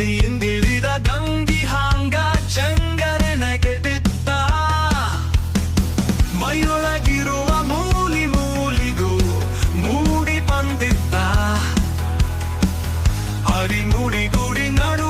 ಮಡಿಯಿಂದಿಳಿದ ಗಂಗಿ ಹಾಂಗ ಚಂಗರನಗೆ ಬಿತ್ತ. ಮೈಯೊಳಗಿರುವ ಮೂಲಿ ಮೂಲಿಗೂ ಮೂಡಿ ಬಂದಿದ್ದ. ಹರಿಮುಡಿ ಗುಡಿ ನಡು